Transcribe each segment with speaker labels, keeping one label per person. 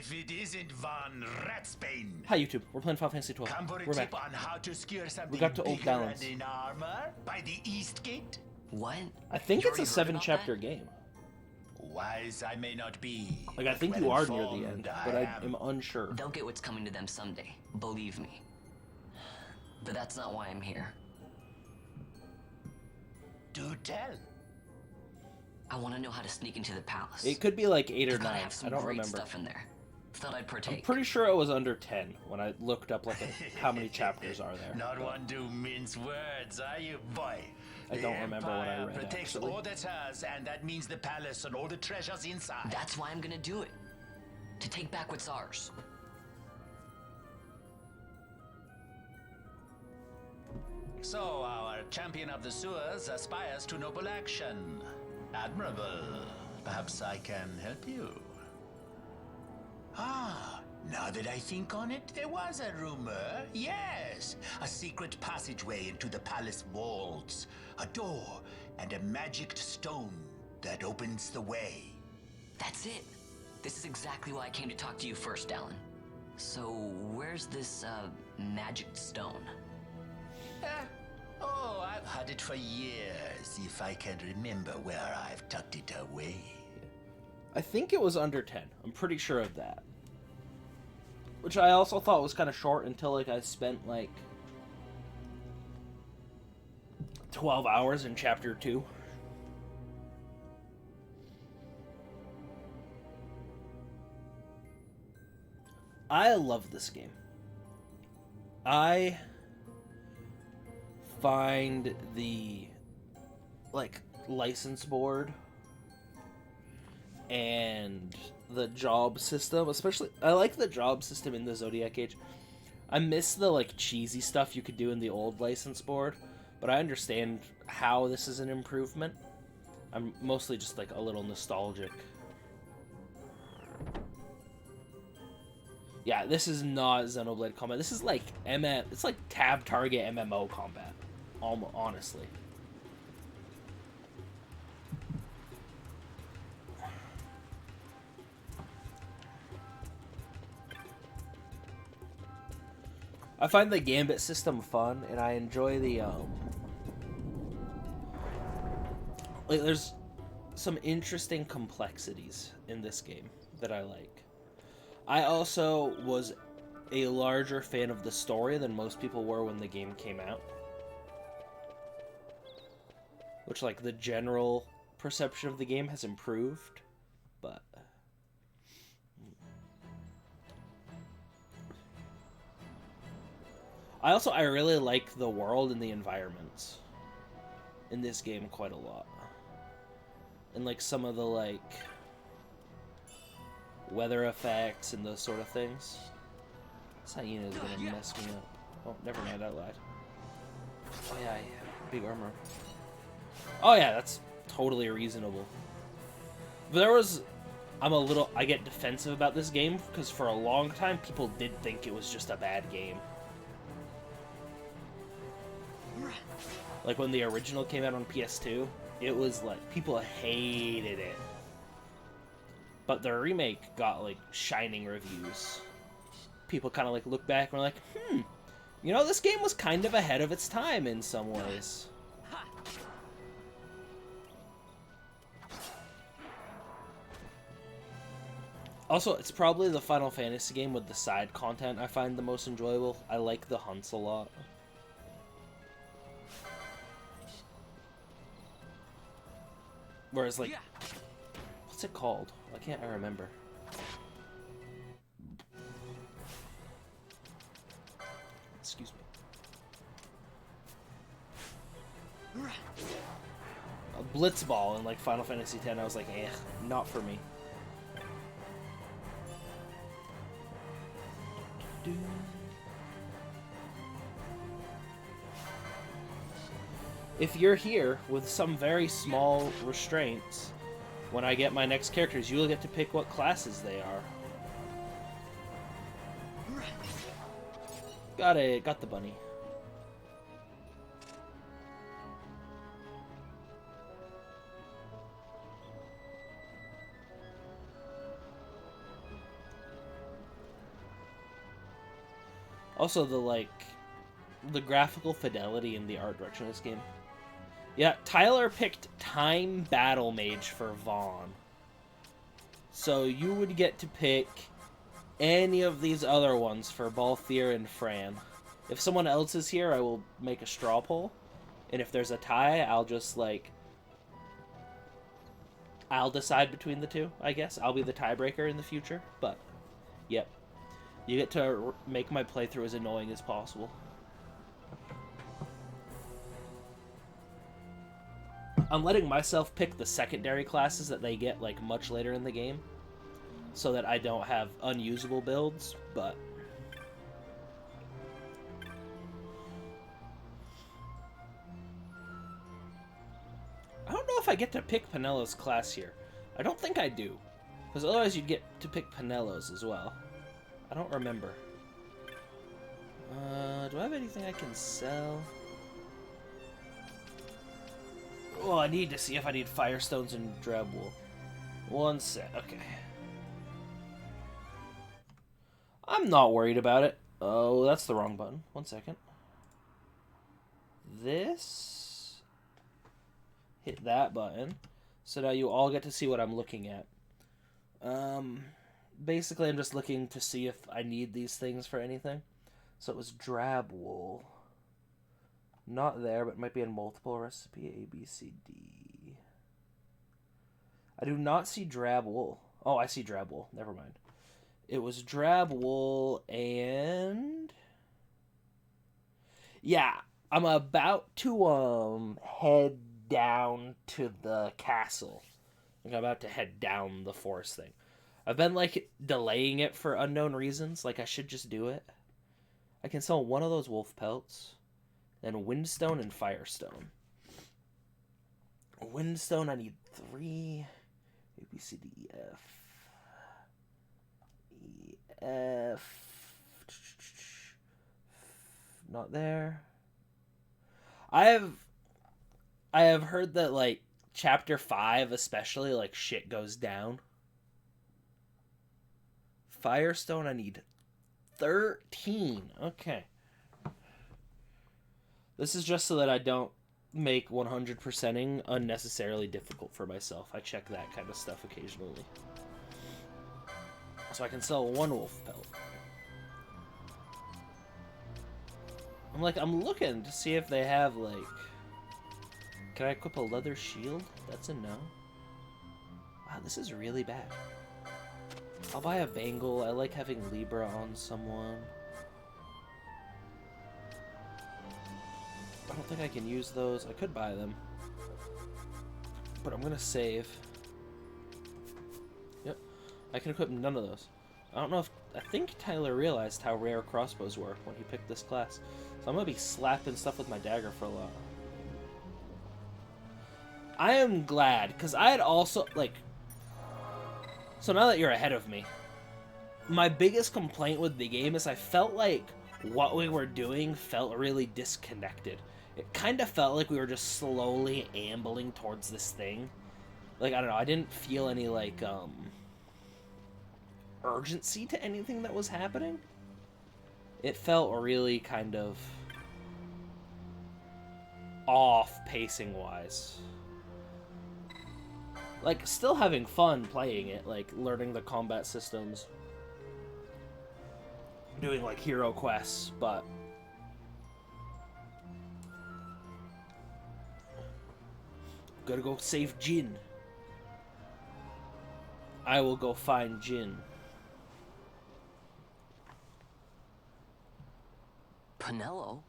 Speaker 1: If it isn't Von Ratsbane.
Speaker 2: Hi YouTube, we're playing Final Fantasy 12.
Speaker 1: Come for a
Speaker 2: We're
Speaker 1: tip
Speaker 2: back.
Speaker 1: on how to secure something
Speaker 2: got to Old
Speaker 1: bigger
Speaker 2: Balance.
Speaker 1: and in armor by the East Gate?
Speaker 3: What?
Speaker 2: I think
Speaker 3: You
Speaker 2: it's a
Speaker 3: already heard about
Speaker 2: 7-chapter
Speaker 3: that?
Speaker 2: game.
Speaker 1: Wise I may not be.
Speaker 2: Like, I
Speaker 1: but
Speaker 2: think
Speaker 1: well
Speaker 2: you are near the
Speaker 1: informed
Speaker 2: end, but I
Speaker 1: am.
Speaker 2: am unsure.
Speaker 3: They'll get what's coming to them someday. Believe me. But that's not why I'm here.
Speaker 1: Do tell.
Speaker 3: I want to know how to sneak into the palace.
Speaker 2: It could be like 8 or
Speaker 3: They've gotta
Speaker 2: 9.
Speaker 3: have some
Speaker 2: I don't
Speaker 3: great
Speaker 2: remember.
Speaker 3: stuff in there. Thought I'd
Speaker 2: I'm
Speaker 3: partake.
Speaker 2: pretty sure it was under 10 when I looked up like how many chapters are there.
Speaker 1: Not one to mince words, are you, boy?
Speaker 2: I don't remember what I
Speaker 1: Empire
Speaker 2: read,
Speaker 1: protects
Speaker 2: actually.
Speaker 1: all that's hers, and that means the palace and all the treasures inside.
Speaker 3: That's why I'm gonna do it. To take back what's ours.
Speaker 1: So, our champion of the sewers aspires to noble action. Admirable. Perhaps I can help you. Ah, now that I think on it, there was a rumor. Yes, a secret passageway into the palace vaults. A door and a magic stone that opens the way.
Speaker 3: That's it. This is exactly why I came to talk to you first, Alan. So, where's this, magic stone?
Speaker 1: Oh, I've had it for years, if I can remember where I've tucked it away.
Speaker 2: I think it was under 10. I'm pretty sure of that. Which I also thought was kind of short until like I spent like 12 hours in chapter 2. I love this game. I find the like license board and the job system, especially I like the job system in the Zodiac Age. I miss the like cheesy stuff you could do in the old license board, but I understand how this is an improvement. I'm mostly just like a little nostalgic. Yeah, this is not Xenoblade combat. This is like it's like tab target MMO combat. Almost, honestly. I find the gambit system fun, and I enjoy the like there's some interesting complexities in this game that I like. I also was a larger fan of the story than most people were when the game came out. Which, like, the general perception of the game has improved, but... I really like the world and the environments in this game quite a lot. And, like, some of the, like, weather effects and those sort of things. This hyena is gonna mess me up. Oh, never mind, I lied. Oh yeah, big armor. Oh yeah, that's totally reasonable. But I get defensive about this game because for a long time people did think it was just a bad game. Like when the original came out on PS2, it was like people hated it. But the remake got like shining reviews. People kind of like look back and were like, you know, this game was kind of ahead of its time in some ways. Also, it's probably the Final Fantasy game with the side content I find the most enjoyable. I like the hunts a lot. Whereas, like, what's it called? Why can't I remember? Excuse me. A Blitzball in, like, Final Fantasy X, I was like, eh, not for me. If you're here with some very small restraints, when I get my next characters, you'll get to pick what classes they are. Got the bunny. Also, the graphical fidelity and the art direction of this game. Yeah, Tyler picked Time Battle Mage for Vaughn. So you would get to pick any of these other ones for Balthier and Fran. If someone else is here, I will make a straw poll. And if there's a tie, I'll just, I'll decide between the two, I guess. I'll be the tiebreaker in the future. But, yep. You get to make my playthrough as annoying as possible. I'm letting myself pick the secondary classes that they get, much later in the game. So that I don't have unusable builds, but... I don't know if I get to pick Penelo's class here. I don't think I do. Because otherwise you'd get to pick Penelo's as well. I don't remember. Do I have anything I can sell? Oh, I need to see if I need Firestones and Drabwool. One sec, okay. I'm not worried about it. Oh, that's the wrong button. One second. This. Hit that button. So now you all get to see what I'm looking at. Basically, I'm just looking to see if I need these things for anything. So it was Drabwool. Not there, but it might be in multiple recipe. A, B, C, D. I do not see Drabwool. Oh, I see Drabwool. Never mind. It was Drabwool and... Yeah, I'm about to head down to the castle. I'm about to head down the forest thing. I've been, delaying it for unknown reasons. I should just do it. I can sell one of those wolf pelts. Then Windstone and Firestone. Windstone, I need 3. A, B, C, D, E, F. E, F. Not there. I have heard that, Chapter 5 especially, shit goes down. Firestone, I need 13. Okay. This is just so that I don't make 100%ing unnecessarily difficult for myself. I check that kind of stuff occasionally. So I can sell one wolf pelt. I'm looking to see if they have, Can I equip a leather shield? That's a no. Wow, this is really bad. I'll buy a bangle. I like having Libra on someone. I don't think I can use those. I could buy them. But I'm going to save. Yep. I can equip none of those. I don't know if... I think Tyler realized how rare crossbows were when he picked this class. So I'm going to be slapping stuff with my dagger for a lot. I am glad, because I had also, So now that you're ahead of me, my biggest complaint with the game is I felt like what we were doing felt really disconnected. It kind of felt like we were just slowly ambling towards this thing. I don't know, I didn't feel any, urgency to anything that was happening. It felt really kind of off pacing-wise. Still having fun playing it, learning the combat systems, doing, hero quests, but... Gotta go save Jin. I will go find Jin.
Speaker 3: Penelo?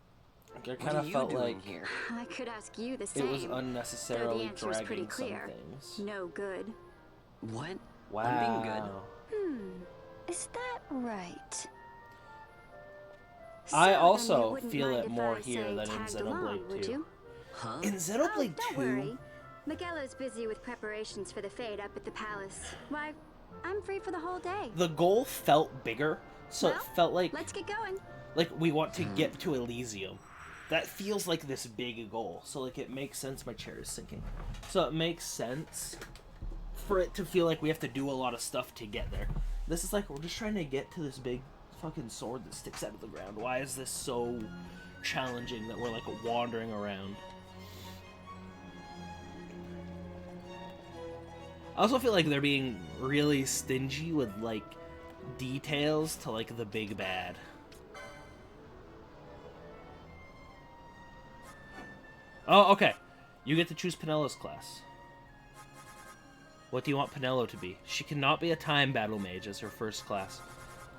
Speaker 2: I kind of felt like
Speaker 3: here?
Speaker 4: I could ask you the same.
Speaker 2: it was unnecessarily
Speaker 4: though the answer was pretty
Speaker 2: dragging
Speaker 4: clear.
Speaker 2: some things.
Speaker 4: No good.
Speaker 3: What?
Speaker 2: Wow.
Speaker 3: I'm being good.
Speaker 4: Is that right?
Speaker 2: I
Speaker 4: So,
Speaker 2: also
Speaker 4: then you wouldn't
Speaker 2: feel
Speaker 4: mind
Speaker 2: it
Speaker 4: if
Speaker 2: more
Speaker 4: I,
Speaker 2: here
Speaker 4: say,
Speaker 2: than in
Speaker 4: tagged along,
Speaker 2: Xenoblade
Speaker 4: would
Speaker 2: 2.
Speaker 4: you?
Speaker 3: Huh?
Speaker 2: In Xenoblade
Speaker 4: Don't
Speaker 2: 2,
Speaker 4: worry. Miguelo's busy with preparations for the fete up at the palace. Why, I'm free for the whole day.
Speaker 2: the goal felt bigger, so
Speaker 4: Well,
Speaker 2: it felt like
Speaker 4: Let's get going.
Speaker 2: we want to get to Elysium. That feels like this big goal, so it makes sense. My chair is sinking, so it makes sense for it to feel like we have to do a lot of stuff to get there. This is we're just trying to get to this big fucking sword that sticks out of the ground. Why is this so challenging that we're like wandering around? I also feel like they're being really stingy with like details to like the big bad. Oh, okay. You get to choose Penelo's class. What do you want Penelo to be? She cannot be a time battle mage as her first class.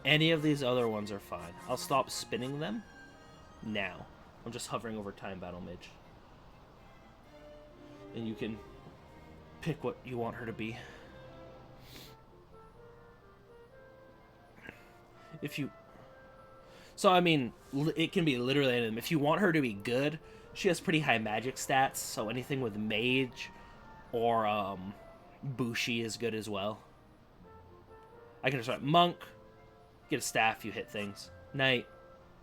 Speaker 2: Any of these other ones are fine. I'll stop spinning them now. I'm just hovering over time battle mage. And you can pick what you want her to be. If you... So, I mean, it can be literally anything. If you want her to be good, she has pretty high magic stats, so anything with mage or Bushi is good as well. I can just write monk, get a staff, you hit things. Knight,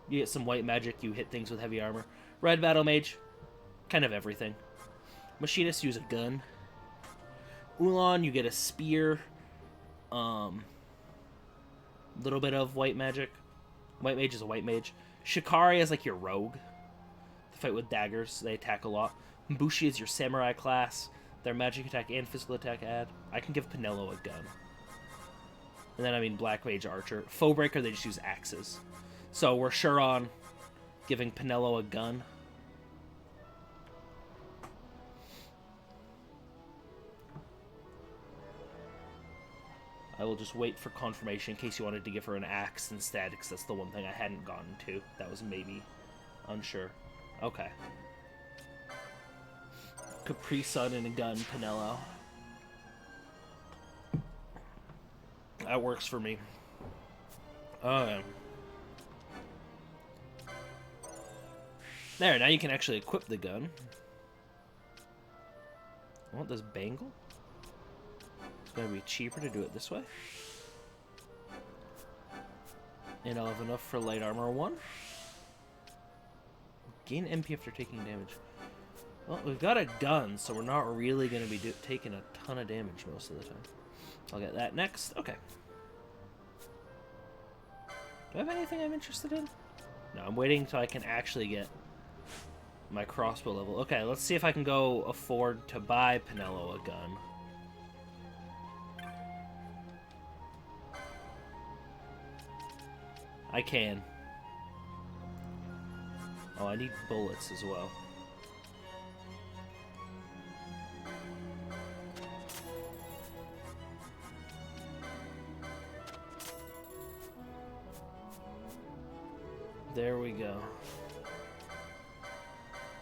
Speaker 2: you get some white magic, you hit things with heavy armor. Red battle mage, kind of everything. Machinist, use a gun. Ulan, you get a spear. Little bit of white magic. White mage is a white mage. Shikari is like your rogue. They fight with daggers. They attack a lot. Bushi is your samurai class. Their magic attack and physical attack add. I can give Penelo a gun. And then, I mean, black mage archer. Foe breaker, they just use axes. So we're sure on giving Penelo a gun. I will just wait for confirmation in case you wanted to give her an axe instead, because that's the one thing I hadn't gotten to. That was maybe unsure. Okay. Capri Sun and a gun, Penelo. That works for me. There, now you can actually equip the gun. I want this bangle. It's going to be cheaper to do it this way. And I'll have enough for light armor 1. Gain MP after taking damage. Well, we've got a gun, so we're not really going to be taking a ton of damage most of the time. I'll get that next. Okay. Do I have anything I'm interested in? No, I'm waiting until I can actually get my crossbow level. Okay, let's see if I can go afford to buy Penelo a gun. I can. Oh, I need bullets as well. There we go.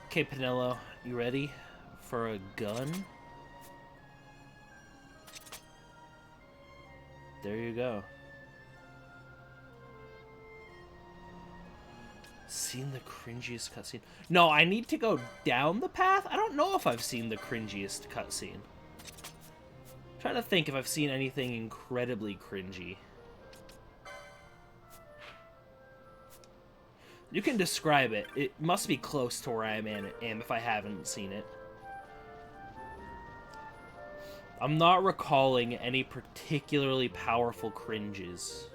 Speaker 2: Okay, Penelo, you ready for a gun? There you go. Seen the cringiest cutscene? No, I need to go down the path? I don't know if I've seen the cringiest cutscene. I'm trying to think if I've seen anything incredibly cringy. You can describe it. It must be close to where I am if I haven't seen it. I'm not recalling any particularly powerful cringes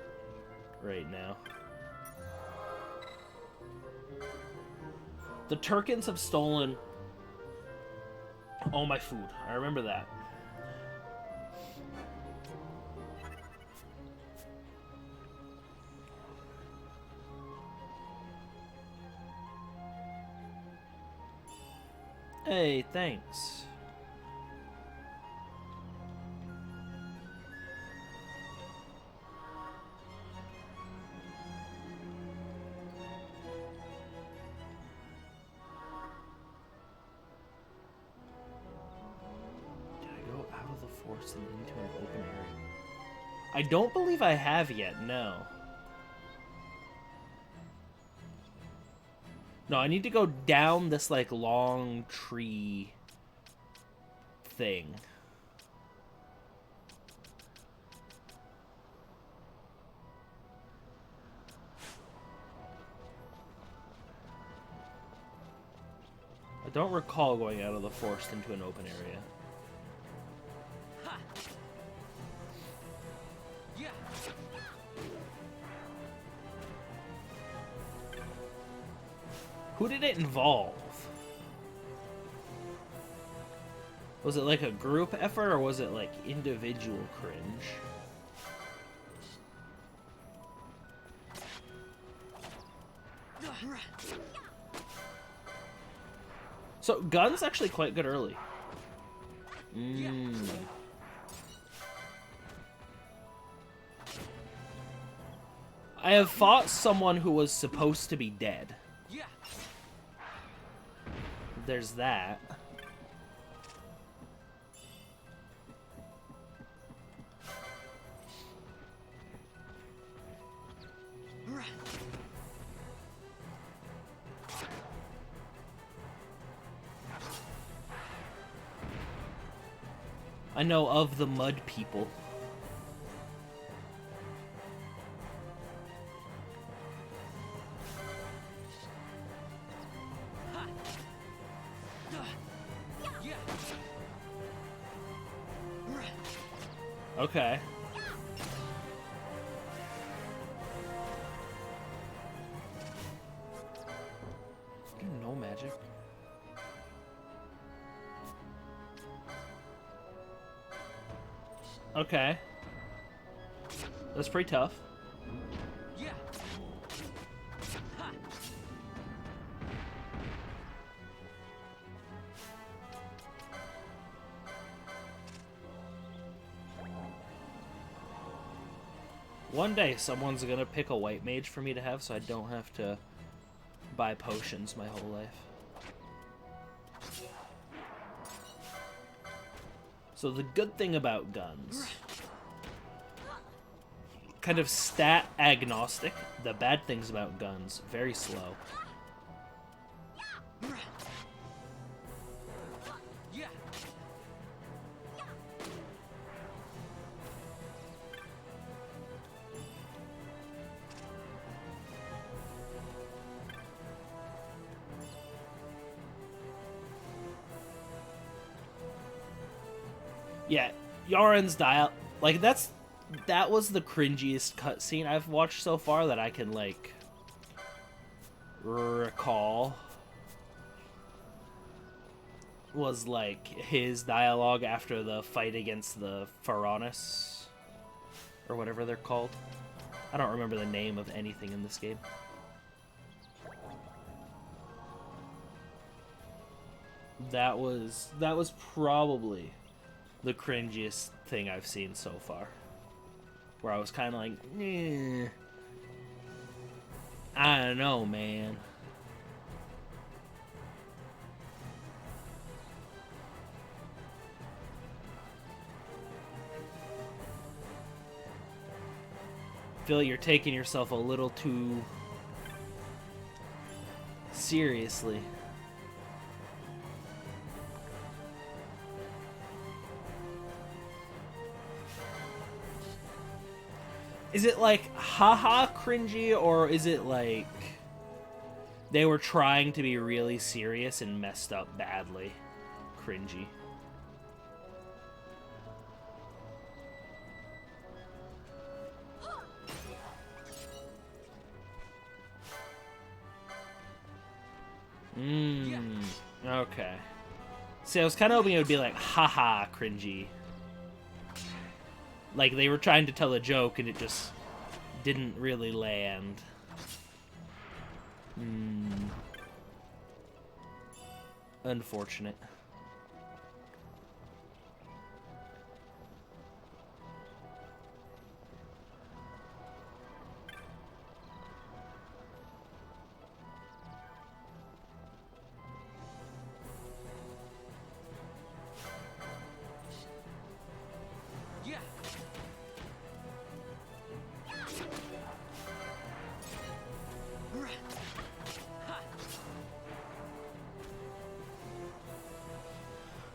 Speaker 2: right now. The Turkins have stolen all my food. I remember that. Hey, thanks. Did I go out of the forest and into an open area? I don't believe I have yet, no. No, I need to go down this, like, long tree thing. I don't recall going out of the forest into an open area. Who did it involve? Was it like a group effort, or was it like individual cringe? So, gun's actually quite good early. I have fought someone who was supposed to be dead. There's that. I know of the mud people. Okay. No magic. Okay. That's pretty tough. One day someone's gonna pick a white mage for me to have so I don't have to buy potions my whole life. So the good thing about guns, kind of stat agnostic. The bad things about guns, very slow. Yeah, Yaren's like that was the cringiest cutscene I've watched so far that I can like recall. Was like his dialogue after the fight against the Pharaonis or whatever they're called. I don't remember the name of anything in this game. That was probably the cringiest thing I've seen so far. Where I was kind of like, eh, I don't know, man. Feel like you're taking yourself a little too seriously. Is it like haha cringy, or is it like they were trying to be really serious and messed up badly cringy? Okay. See, I was kind of hoping it would be like haha cringy. Like they were trying to tell a joke and it just didn't really land. Unfortunate.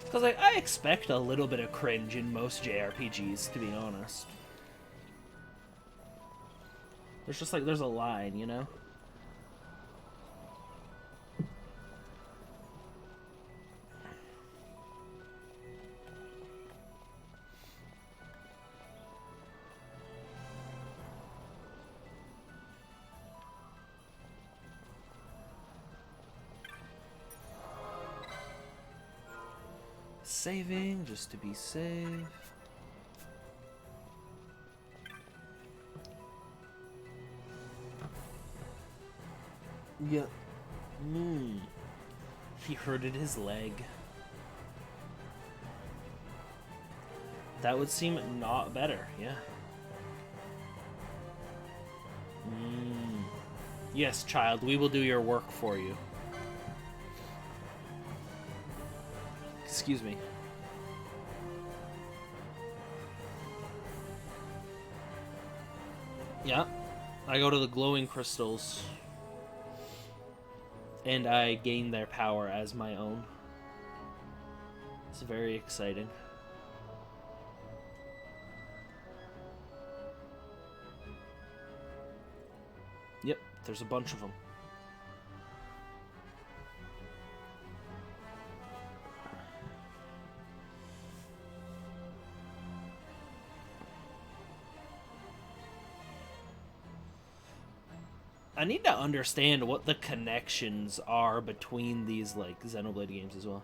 Speaker 2: Because like, I expect a little bit of cringe in most JRPGs, to be honest. There's just like, there's a line, you know? saving just to be safe. Yeah. He hurted his leg. That would seem not better, yeah. Yes, child, we will do your work for you. Excuse me. Yeah, I go to the glowing crystals. And I gain their power as my own. It's very exciting. Yep, there's a bunch of them. I need to understand what the connections are between these, like, Xenoblade games as well.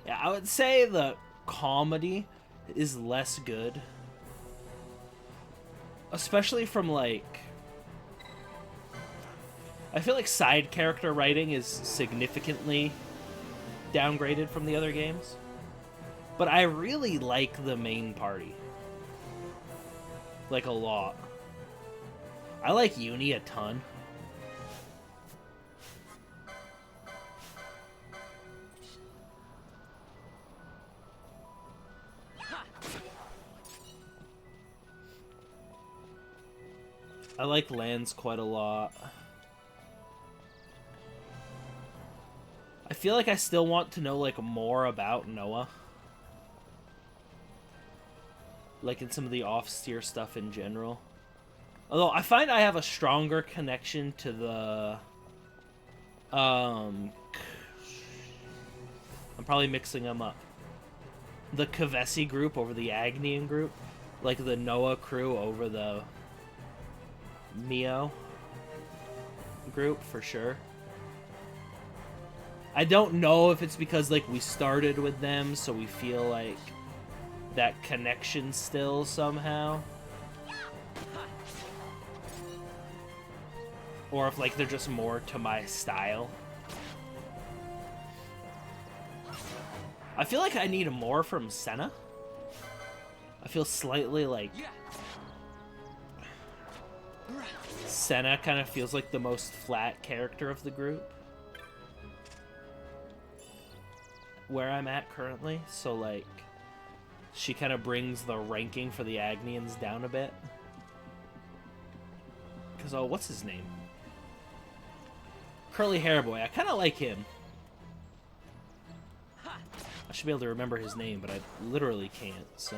Speaker 2: Yeah, I would say the comedy is less good. Especially from, like... I feel like side character writing is significantly downgraded from the other games. But I really like the main party. Like, a lot. I like Uni a ton. I like Lance quite a lot. I feel like I still want to know, like, more about Noah. Like, in some of the off-steer stuff in general. Although, I find I have a stronger connection to the... I'm probably mixing them up. The Kavesi group over the Agnian group. Like, the Noah crew over the Mio group, for sure. I don't know if it's because, like, we started with them, so we feel like that connection still somehow. Or if, like, they're just more to my style. I feel like I need more from Senna. I feel slightly like... Senna kind of feels like the most flat character of the group. Where I'm at currently, so like she kind of brings the ranking for the Agnians down a bit. Because, oh, what's his name? Curly Hair Boy. I kind of like him. I should be able to remember his name, but I literally can't, so...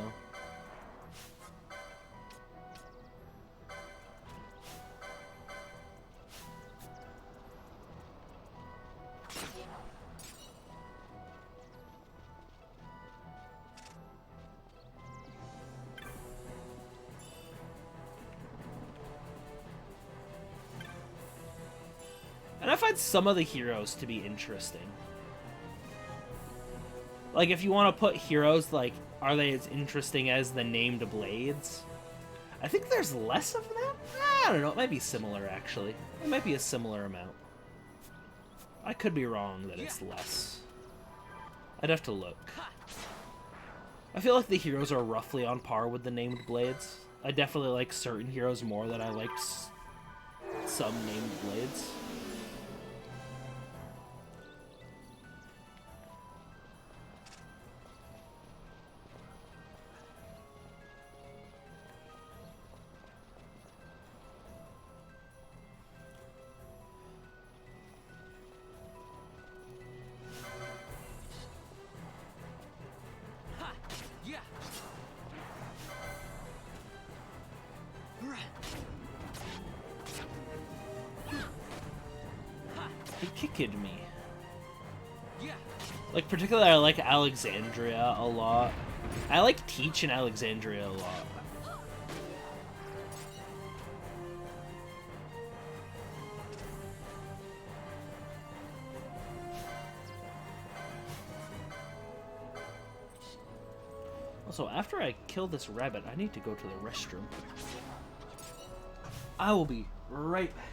Speaker 2: And I find some of the heroes to be interesting. Like, if you want to put heroes, like, are they as interesting as the named Blades? I think there's less of them? I don't know, it might be similar, actually. It might be a similar amount. I could be wrong that it's less. I'd have to look. I feel like the heroes are roughly on par with the named Blades. I definitely like certain heroes more than I liked some named Blades. He kicked me. Like, particularly I like Alexandria a lot. I like Teach in Alexandria a lot. Also, after I kill this rabbit, I need to go to the restroom. I will be right back.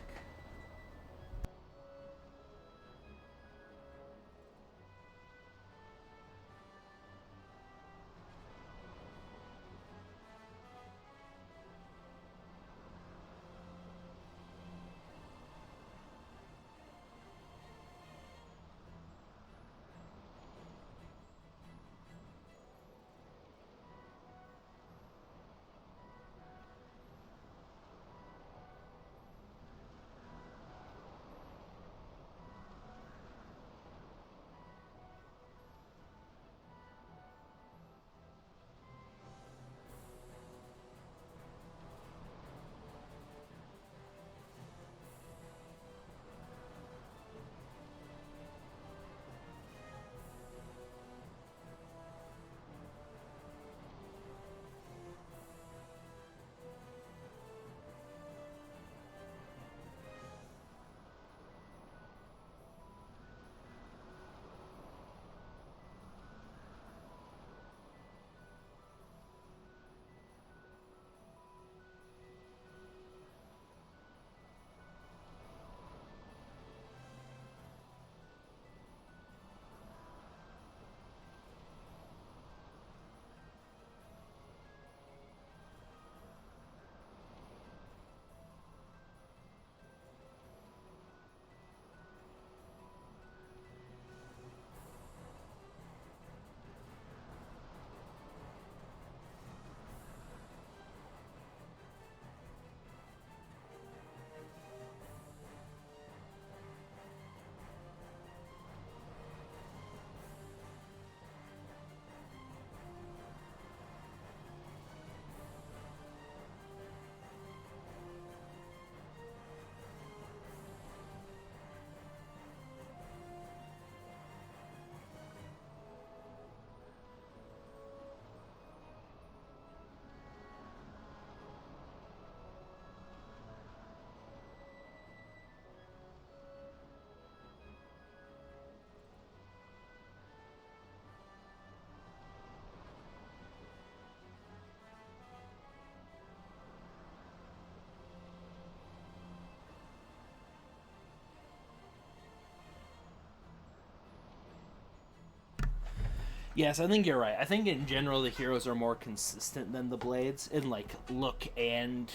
Speaker 2: Yes, I think you're right. I think in general the heroes are more consistent than the Blades in like look and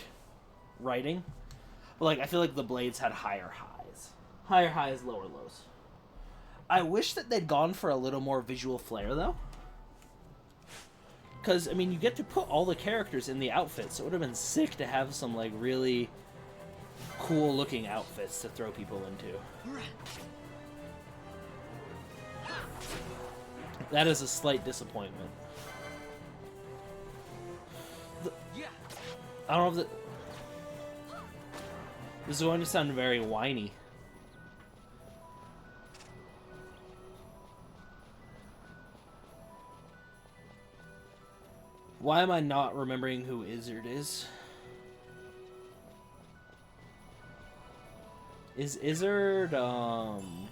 Speaker 2: writing. But like I feel like the Blades had higher highs, lower lows. I wish that they'd gone for a little more visual flair though. Because I mean, you get to put all the characters in the outfits. So it would have been sick to have some like really cool looking outfits to throw people into. That is a slight disappointment. I don't know if this is going to sound very whiny. Why am I not remembering who Izzard is? Is Izzard, I'm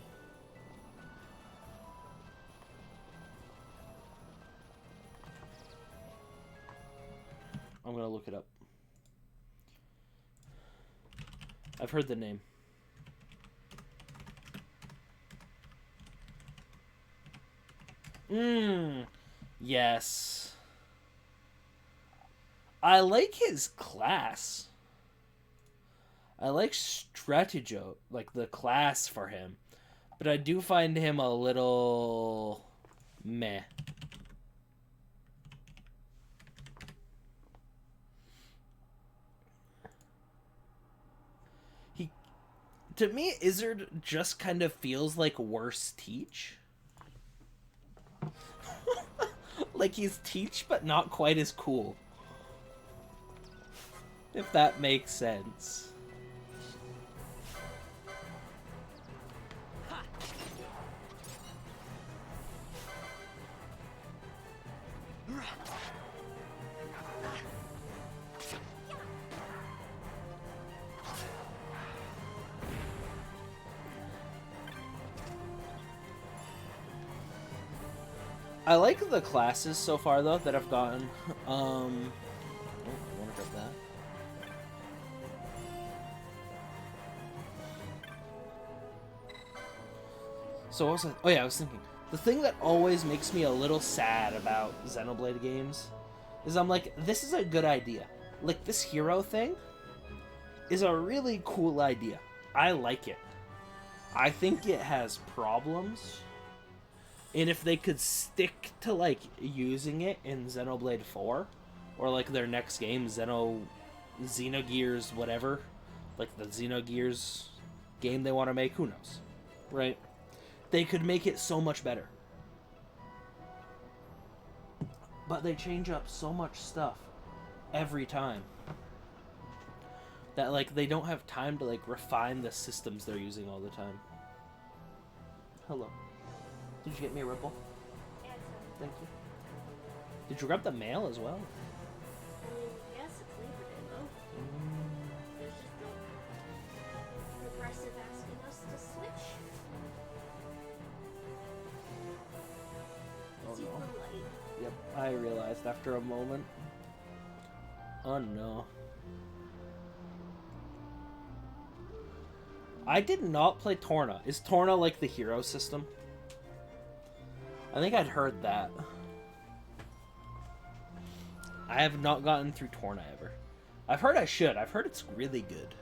Speaker 2: gonna look it up. I've heard the name. Yes. I like his class. I like Stratego, like the class for him. But I do find him a little meh. To me, Izzard just kind of feels like worse Teach. Like he's Teach, but not quite as cool. If that makes sense. I like the classes so far though that I've gotten. Oh, I want to grab that. So what was I? Oh yeah, I was thinking. The thing that always makes me a little sad about Xenoblade games is I'm like, this is a good idea. Like, this hero thing is a really cool idea. I like it. I think it has problems. And if they could stick to, like, using it in Xenoblade 4, or, like, their next game, Xenogears whatever, like the Xenogears game they want to make, who knows, right? They could make it so much better. But they change up so much stuff every time that, like, they don't have time to, like, refine the systems they're using all the time. Hello. Did you get me a Ripple? Thank you. Did you grab the mail as well?
Speaker 5: Yes, it's Labor Day, though. There's just no progressive asking us to switch.
Speaker 2: Oh,
Speaker 5: Is he
Speaker 2: no.
Speaker 5: polite?
Speaker 2: Yep, I realized after a moment. Oh no. I did not play Torna. Is Torna like the hero system? I think I'd heard that. I have not gotten through Torna ever. I've heard I should. I've heard it's really good.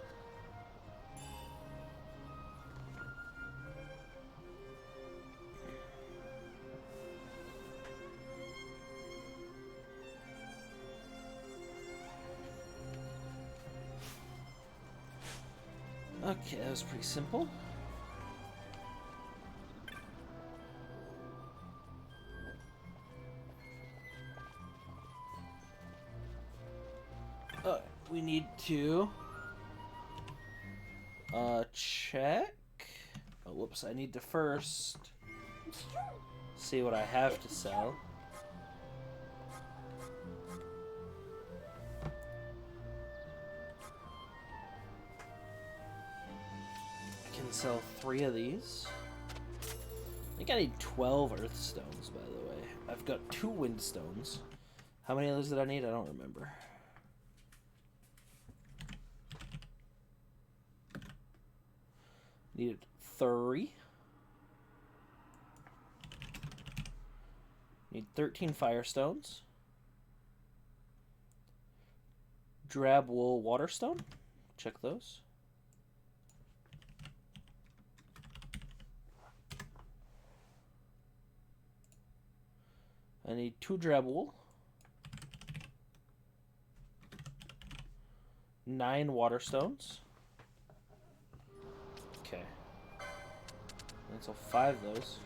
Speaker 2: Okay, that was pretty simple. We need to check. Oh, whoops! I need to first see what I have to sell. I can sell 3 of these. I think I need 12 earth stones, by the way. I've got 2 wind stones. How many of those did I need? I don't remember. Needed 3. Need 13 firestones. Drab wool waterstone. Check those. I need 2 drab wool. 9 waterstones. Okay. And so 5 of those.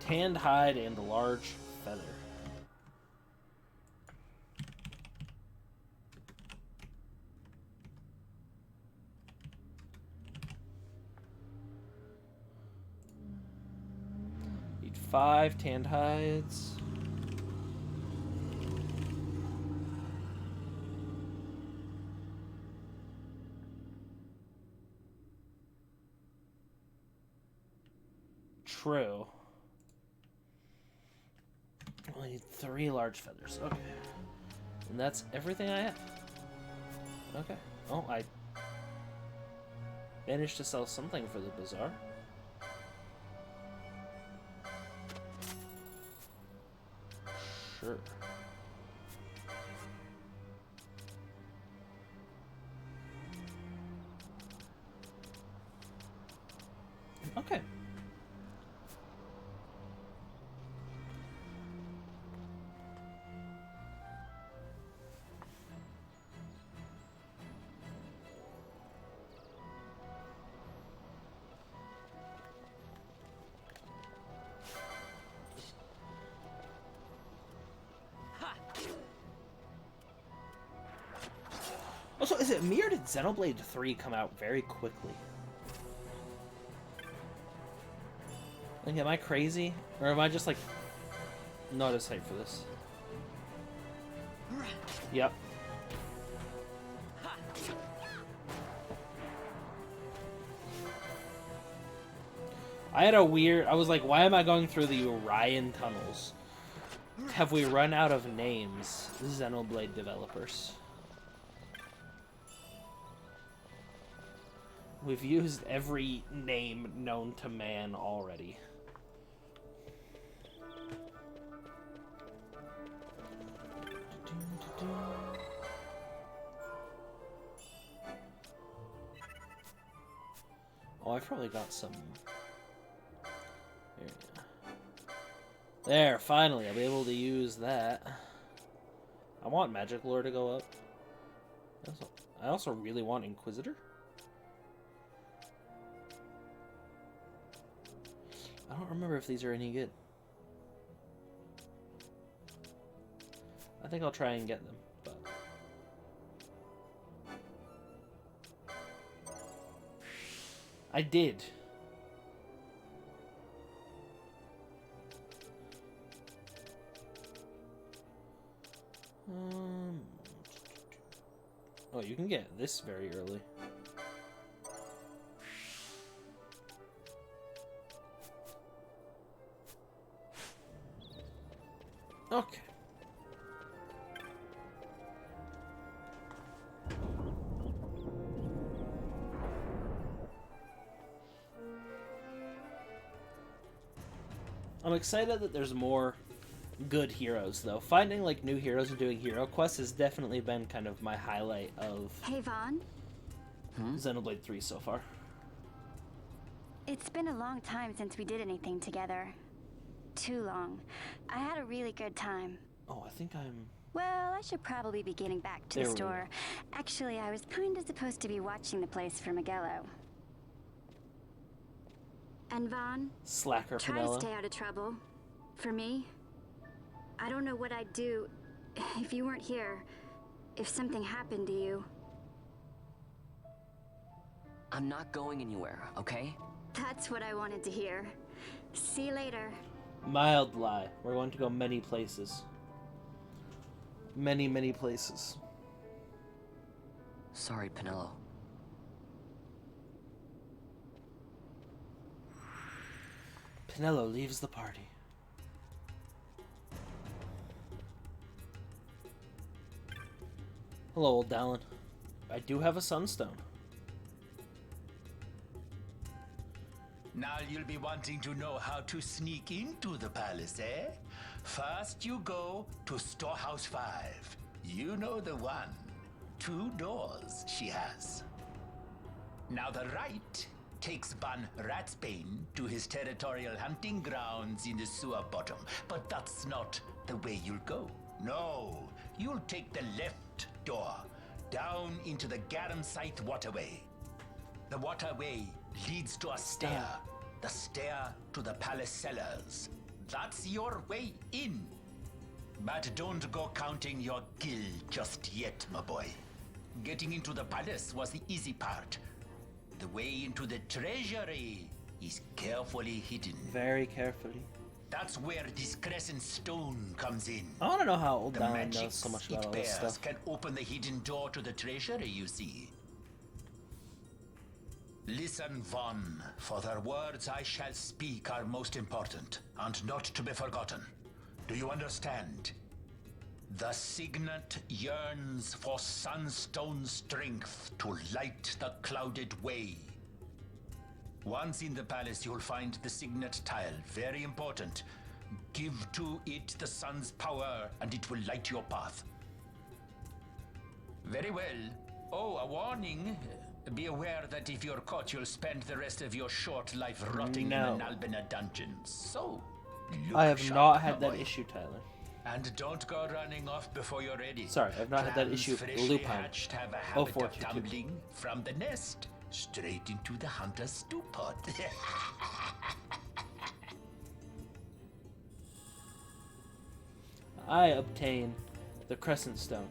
Speaker 2: Tanned hide and a large feather. Need 5 tanned hides. True. I need 3 large feathers. Okay. And that's everything I have. Okay. Oh, I managed to sell something for the bazaar. Sure. Okay. Also, is it me or did Xenoblade 3 come out very quickly? Like, am I crazy? Or am I just, like, not as hyped for this? Yep. I had a weird... I was like, why am I going through the Orion tunnels? Have we run out of names? Xenoblade developers. We've used every name known to man already. Oh, I've probably got some... There, finally, I'll be able to use that. I want Magic Lore to go up. I also really want Inquisitor. I don't remember if these are any good. I think I'll try and get them, but... I did. Oh, you can get this very early. Okay. I'm excited that there's more good heroes, though. Finding, like, new heroes and doing hero quests has definitely been kind of my highlight of
Speaker 4: Hey, Vaughn.
Speaker 2: Xenoblade 3 so far.
Speaker 4: It's been a long time since we did anything together. Too long. I had a really good time.
Speaker 2: Oh, I think I'm...
Speaker 4: Well, I should probably be getting back to
Speaker 2: There
Speaker 4: the
Speaker 2: we
Speaker 4: store. Actually, I was kind of supposed to be watching the place for Miguelo. And Vaughn,
Speaker 2: Slacker
Speaker 4: try to
Speaker 2: Penelo.
Speaker 4: stay out of trouble. For me, I don't know what I'd do if you weren't here. If something happened to you.
Speaker 3: I'm not going anywhere, okay?
Speaker 4: That's what I wanted to hear. See you later.
Speaker 2: Mild lie. We're going to go many places. Many, many places.
Speaker 3: Sorry, Penelo.
Speaker 2: Penelo leaves the party. Hello, old Dallin. I do have a sunstone.
Speaker 1: Now you'll be wanting to know how to sneak into the palace, eh? First you go to Storehouse 5. You know the one. 2 doors she has. Now the right takes Ban Ratsbane to his territorial hunting grounds in the sewer bottom. But that's not the way you'll go. No, you'll take the left door, down into the Garamsite waterway. The waterway leads to a stair. The stair to the palace cellars. That's your way in. But don't go counting your gil just yet, my boy. Getting into the palace was the easy part. The way into the treasury is carefully hidden.
Speaker 2: Very carefully.
Speaker 1: That's where this crescent stone comes in.
Speaker 2: I want to know how old
Speaker 1: The
Speaker 2: Dallin
Speaker 1: magic
Speaker 2: knows so much
Speaker 1: it
Speaker 2: about all this
Speaker 1: bears
Speaker 2: stuff.
Speaker 1: can open the hidden door to the treasury, you see. Listen, Vaughn, for the words I shall speak are most important, and not to be forgotten. Do you understand? The signet yearns for sunstone strength to light the clouded way. Once in the palace, you'll find the signet tile. Very important. Give to it the sun's power, and it will light your path. Very well. Oh, a warning. Be aware that if you're caught, you'll spend the rest of your short life rotting in an Albina dungeon. So, look
Speaker 2: I have
Speaker 1: sharp,
Speaker 2: not
Speaker 1: my
Speaker 2: had that
Speaker 1: boy.
Speaker 2: issue, Tyler.
Speaker 1: And don't go running off before you're ready.
Speaker 2: Sorry, I've not had that issue with
Speaker 1: Freshly
Speaker 2: Lupine.
Speaker 1: hatched have a habit of
Speaker 2: 0422.
Speaker 1: tumbling from the nest straight into the hunter's stew pot.
Speaker 2: I obtain the Crescent Stone.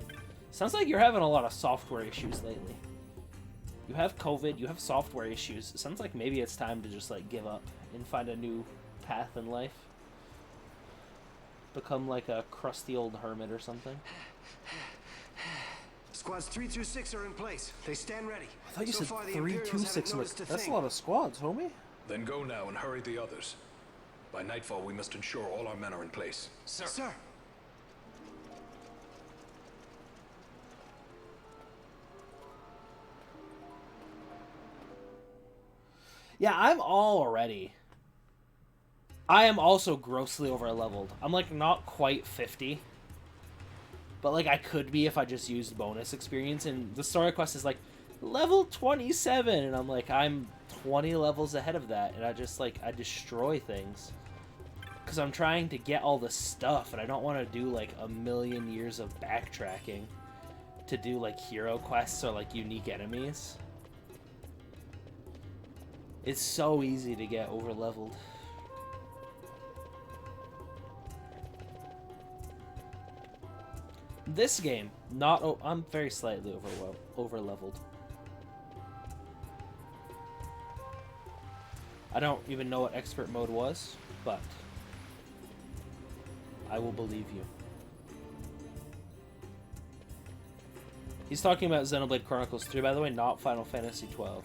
Speaker 2: Sounds like you're having a lot of software issues lately. You have COVID, you have software issues. It sounds like maybe it's time to just, like, give up and find a new path in life. Become like a crusty old hermit or something.
Speaker 6: Squads 3 through 6 are in place. They stand ready.
Speaker 2: I thought you
Speaker 6: So
Speaker 2: said
Speaker 6: far, the
Speaker 2: 3, 2,
Speaker 6: Imperials
Speaker 2: 6.
Speaker 6: haven't noticed a
Speaker 2: That's a
Speaker 6: thing.
Speaker 2: lot of squads, homie.
Speaker 6: Then go now and hurry the others. By nightfall, we must ensure all our men are in place.
Speaker 1: Sir. Sir.
Speaker 2: Yeah, I'm all already. I am also grossly overleveled. I'm like not quite 50. But like I could be if I just used bonus experience, and the story quest is like level 27 and I'm like I'm 20 levels ahead of that, and I just like I destroy things. Cuz I'm trying to get all the stuff and I don't want to do like a million years of backtracking to do like hero quests or like unique enemies. It's so easy to get overleveled. This game, not I'm very slightly overleveled. I don't even know what expert mode was, but I will believe you. He's talking about Xenoblade Chronicles 3, by the way, not Final Fantasy 12.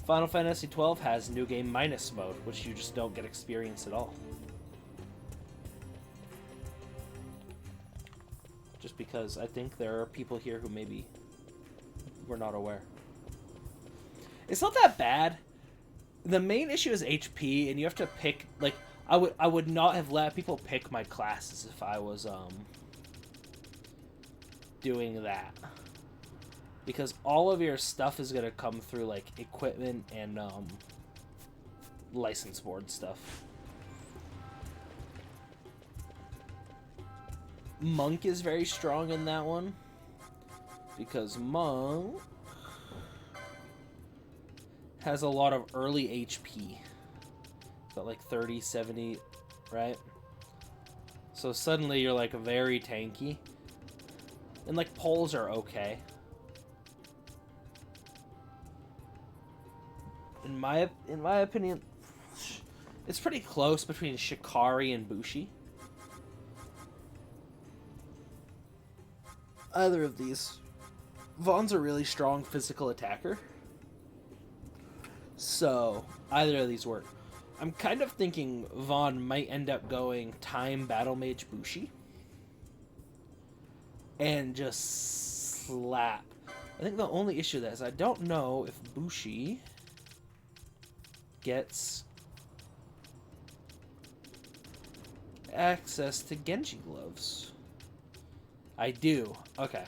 Speaker 2: Final Fantasy 12 has New Game Minus mode, which you just don't get experience at all. Just because I think there are people here who maybe were not aware. It's not that bad. The main issue is HP, and you have to pick, like, I would not have let people pick my classes if I was doing that. Because all of your stuff is going to come through, like, equipment and license board stuff. Monk is very strong in that one. Because Monk has a lot of early HP. Got like 30, 70, right? So suddenly you're like very tanky. And like poles are okay. In my opinion, it's pretty close between Shikari and Bushi. Either of these. Vaughn's a really strong physical attacker. So, either of these work. I'm kind of thinking Vaughn might end up going Time Battle Mage Bushi. And just slap. I think the only issue that is I don't know if Bushi gets access to Genji gloves. I do. Okay.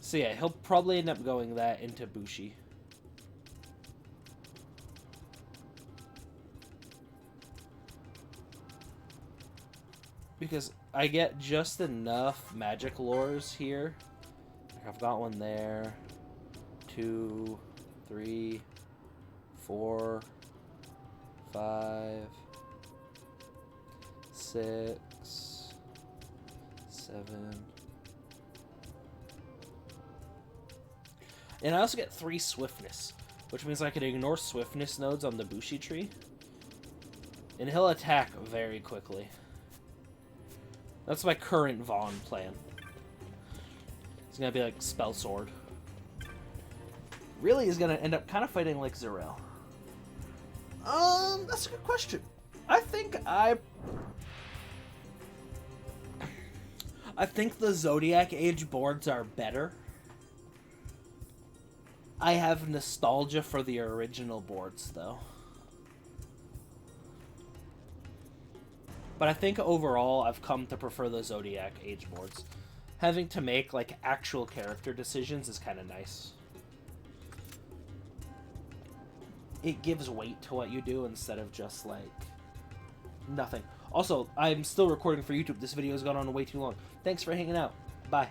Speaker 2: So yeah, he'll probably end up going that into Bushi. Because I get just enough magic lures here. I've got one there. 2, 3, 4, 5, 6, 7. And I also get 3 swiftness, which means I can ignore swiftness nodes on the Bushi tree. And he'll attack very quickly. That's my current Vaughn plan. It's gonna be like Spell Sword. Really is gonna end up kind of fighting like Zarel. That's a good question. I think the Zodiac Age boards are better. I have nostalgia for the original boards, though. But I think overall, I've come to prefer the Zodiac Age boards. Having to make, like, actual character decisions is kind of nice. It gives weight to what you do instead of just, like, nothing. Also, I'm still recording for YouTube. This video has gone on way too long. Thanks for hanging out. Bye.